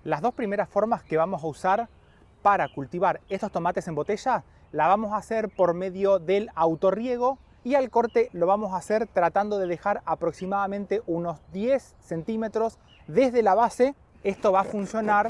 Las dos primeras formas que vamos a usar para cultivar estos tomates en botella la vamos a hacer por medio del autorriego y al corte lo vamos a hacer tratando de dejar aproximadamente unos 10 centímetros desde la base. Esto va a funcionar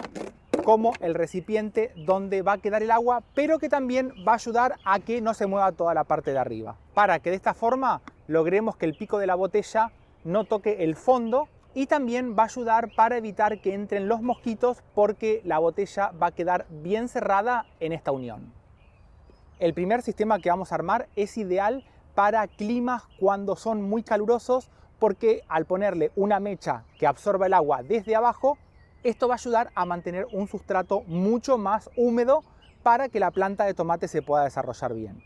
como el recipiente donde va a quedar el agua, pero que también va a ayudar a que no se mueva toda la parte de arriba, para que de esta forma logremos que el pico de la botella no toque el fondo, y también va a ayudar para evitar que entren los mosquitos porque la botella va a quedar bien cerrada en esta unión. El primer sistema que vamos a armar es ideal para climas cuando son muy calurosos, porque al ponerle una mecha que absorba el agua desde abajo, esto va a ayudar a mantener un sustrato mucho más húmedo para que la planta de tomate se pueda desarrollar bien.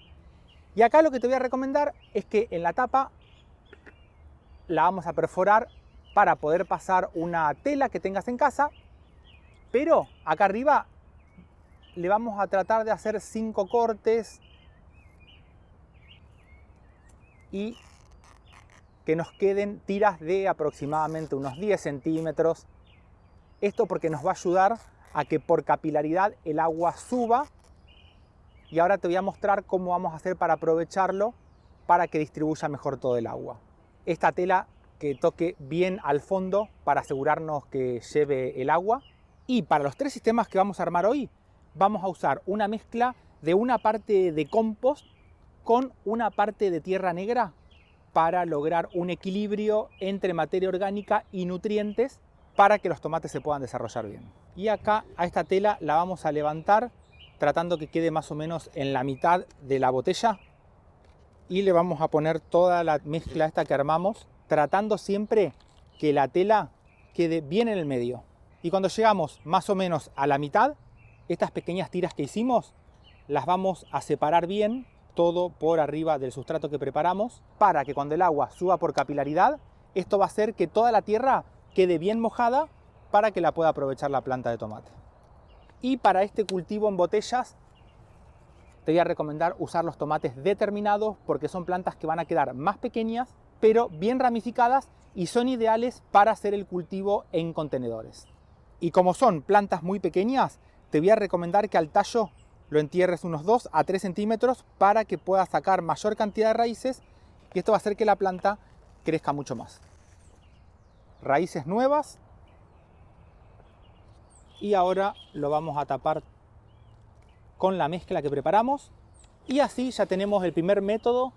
Y acá lo que te voy a recomendar es que en la tapa la vamos a perforar para poder pasar una tela que tengas en casa, pero acá arriba le vamos a tratar de hacer 5 cortes y que nos queden tiras de aproximadamente unos 10 centímetros. Esto porque nos va a ayudar a que por capilaridad el agua suba, y ahora te voy a mostrar cómo vamos a hacer para aprovecharlo para que distribuya mejor todo el agua. Esta tela que toque bien al fondo para asegurarnos que lleve el agua. Y para los 3 sistemas que vamos a armar hoy, vamos a usar una mezcla de una parte de compost con una parte de tierra negra para lograr un equilibrio entre materia orgánica y nutrientes para que los tomates se puedan desarrollar bien. Y acá a esta tela la vamos a levantar tratando que quede más o menos en la mitad de la botella, y le vamos a poner toda la mezcla esta que armamos, tratando siempre que la tela quede bien en el medio. Y cuando llegamos más o menos a la mitad, estas pequeñas tiras que hicimos las vamos a separar bien, todo por arriba del sustrato que preparamos, para que cuando el agua suba por capilaridad, esto va a hacer que toda la tierra quede bien mojada para que la pueda aprovechar la planta de tomate. Y para este cultivo en botellas te voy a recomendar usar los tomates determinados, porque son plantas que van a quedar más pequeñas pero bien ramificadas y son ideales para hacer el cultivo en contenedores. Y como son plantas muy pequeñas, te voy a recomendar que al tallo lo entierres unos 2 a 3 centímetros para que puedas sacar mayor cantidad de raíces, y esto va a hacer que la planta crezca mucho más. Raíces nuevas, y ahora lo vamos a tapar con la mezcla que preparamos, y así ya tenemos el primer método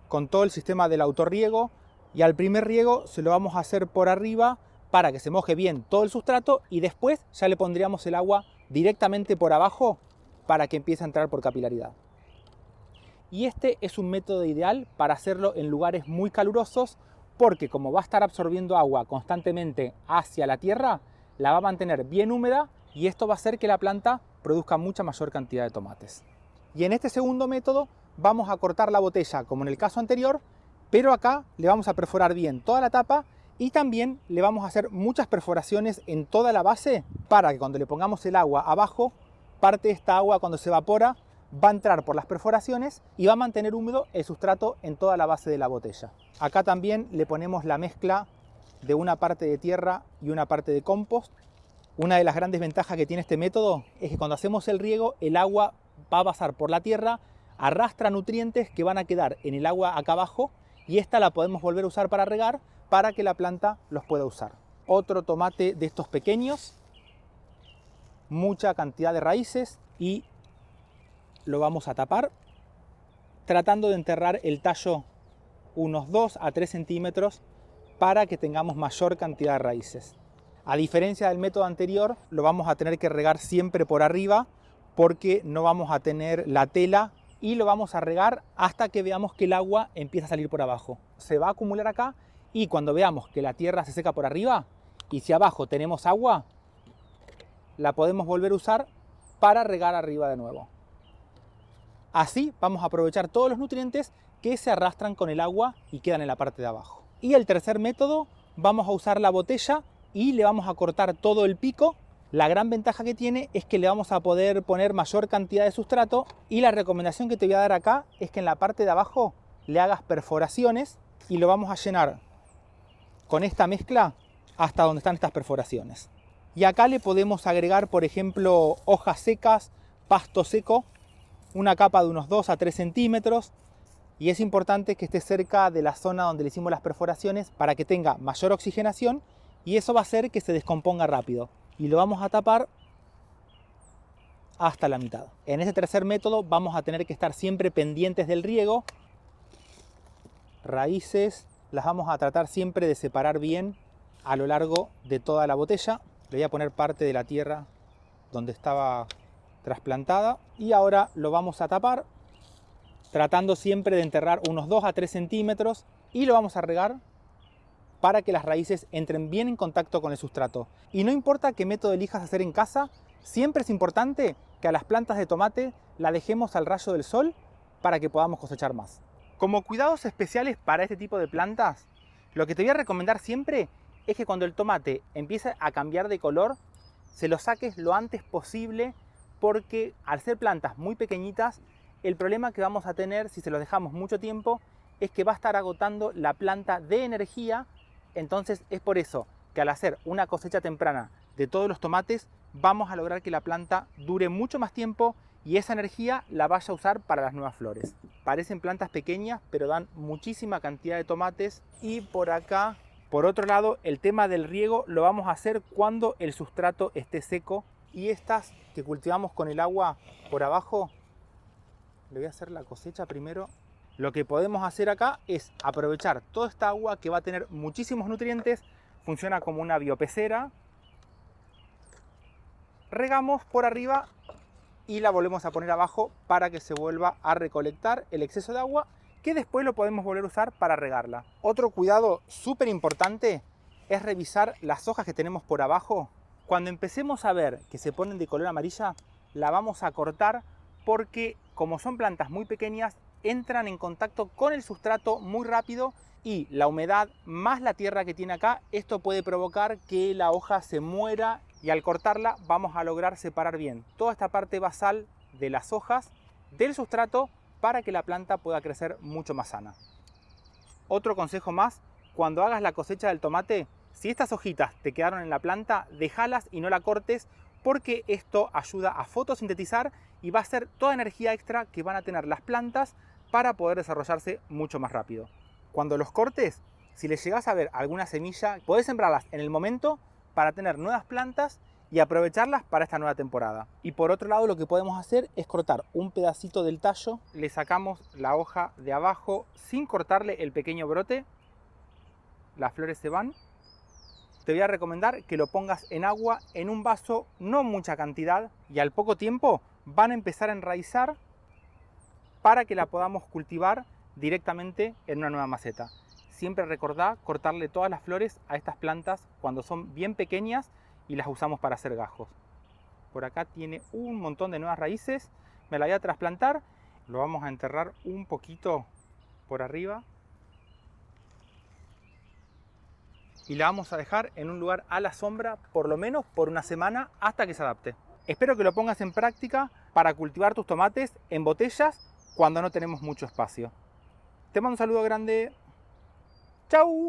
con todo el sistema del autorriego. Y al primer riego se lo vamos a hacer por arriba para que se moje bien todo el sustrato, y después ya le pondríamos el agua directamente por abajo para que empiece a entrar por capilaridad. Y este es un método ideal para hacerlo en lugares muy calurosos, porque como va a estar absorbiendo agua constantemente hacia la tierra, la va a mantener bien húmeda, y esto va a hacer que la planta produzca mucha mayor cantidad de tomates. Y en este segundo método vamos a cortar la botella como en el caso anterior, pero acá le vamos a perforar bien toda la tapa, y también le vamos a hacer muchas perforaciones en toda la base para que cuando le pongamos el agua abajo, parte de esta agua cuando se evapora va a entrar por las perforaciones y va a mantener húmedo el sustrato en toda la base de la botella. Acá también le ponemos la mezcla de una parte de tierra y una parte de compost. Una de las grandes ventajas que tiene este método es que cuando hacemos el riego, el agua va a pasar por la tierra, arrastra nutrientes que van a quedar en el agua acá abajo, y esta la podemos volver a usar para regar para que la planta los pueda usar. Otro tomate de estos pequeños, mucha cantidad de raíces, y lo vamos a tapar tratando de enterrar el tallo unos 2 a 3 centímetros para que tengamos mayor cantidad de raíces. A diferencia del método anterior, lo vamos a tener que regar siempre por arriba porque no vamos a tener la tela, y lo vamos a regar hasta que veamos que el agua empieza a salir por abajo. Se va a acumular acá, y cuando veamos que la tierra se seca por arriba y si abajo tenemos agua, la podemos volver a usar para regar arriba de nuevo. Así vamos a aprovechar todos los nutrientes que se arrastran con el agua y quedan en la parte de abajo. Y el tercer método, vamos a usar la botella y le vamos a cortar todo el pico. La gran ventaja que tiene es que le vamos a poder poner mayor cantidad de sustrato, y la recomendación que te voy a dar acá es que en la parte de abajo le hagas perforaciones, y lo vamos a llenar con esta mezcla hasta donde están estas perforaciones. Y acá le podemos agregar, por ejemplo, hojas secas, pasto seco, una capa de unos 2 a 3 centímetros. Y es importante que esté cerca de la zona donde le hicimos las perforaciones para que tenga mayor oxigenación y eso va a hacer que se descomponga rápido. Y lo vamos a tapar hasta la mitad. En este tercer método vamos a tener que estar siempre pendientes del riego. Raíces las vamos a tratar siempre de separar bien a lo largo de toda la botella. Le voy a poner parte de la tierra donde estaba trasplantada y ahora lo vamos a tapar tratando siempre de enterrar unos 2 a 3 centímetros y lo vamos a regar para que las raíces entren bien en contacto con el sustrato. Y no importa qué método elijas hacer en casa, siempre es importante que a las plantas de tomate la dejemos al rayo del sol para que podamos cosechar más. Como cuidados especiales para este tipo de plantas, lo que te voy a recomendar siempre es que cuando el tomate empiece a cambiar de color, se lo saques lo antes posible porque al ser plantas muy pequeñitas, el problema que vamos a tener si se los dejamos mucho tiempo es que va a estar agotando la planta de energía. Entonces es por eso que al hacer una cosecha temprana de todos los tomates vamos a lograr que la planta dure mucho más tiempo y esa energía la vaya a usar para las nuevas flores. Parecen plantas pequeñas pero dan muchísima cantidad de tomates. Y por acá, por otro lado, el tema del riego lo vamos a hacer cuando el sustrato esté seco y estas que cultivamos con el agua por abajo, le voy a hacer la cosecha primero. Lo que podemos hacer acá es aprovechar toda esta agua que va a tener muchísimos nutrientes, funciona como una biopecera. Regamos por arriba y la volvemos a poner abajo para que se vuelva a recolectar el exceso de agua que después lo podemos volver a usar para regarla. Otro cuidado súper importante es revisar las hojas que tenemos por abajo. Cuando empecemos a ver que se ponen de color amarilla, la vamos a cortar porque como son plantas muy pequeñas, entran en contacto con el sustrato muy rápido y la humedad más la tierra que tiene acá, esto puede provocar que la hoja se muera y al cortarla vamos a lograr separar bien toda esta parte basal de las hojas del sustrato para que la planta pueda crecer mucho más sana. Otro consejo más, cuando hagas la cosecha del tomate, si estas hojitas te quedaron en la planta, déjalas y no la cortes porque esto ayuda a fotosintetizar y va a ser toda energía extra que van a tener las plantas para poder desarrollarse mucho más rápido. Cuando los cortes, si les llegas a ver alguna semilla, podés sembrarlas en el momento para tener nuevas plantas y aprovecharlas para esta nueva temporada. Y por otro lado, lo que podemos hacer es cortar un pedacito del tallo, le sacamos la hoja de abajo sin cortarle el pequeño brote, las flores se van. Te voy a recomendar que lo pongas en agua en un vaso, no mucha cantidad, y al poco tiempo van a empezar a enraizar para que la podamos cultivar directamente en una nueva maceta. Siempre recordá cortarle todas las flores a estas plantas cuando son bien pequeñas y las usamos para hacer gajos. Por acá tiene un montón de nuevas raíces, me la voy a trasplantar, lo vamos a enterrar un poquito por arriba. Y la vamos a dejar en un lugar a la sombra por lo menos por una semana hasta que se adapte. Espero que lo pongas en práctica para cultivar tus tomates en botellas cuando no tenemos mucho espacio. Te mando un saludo grande. ¡Chau!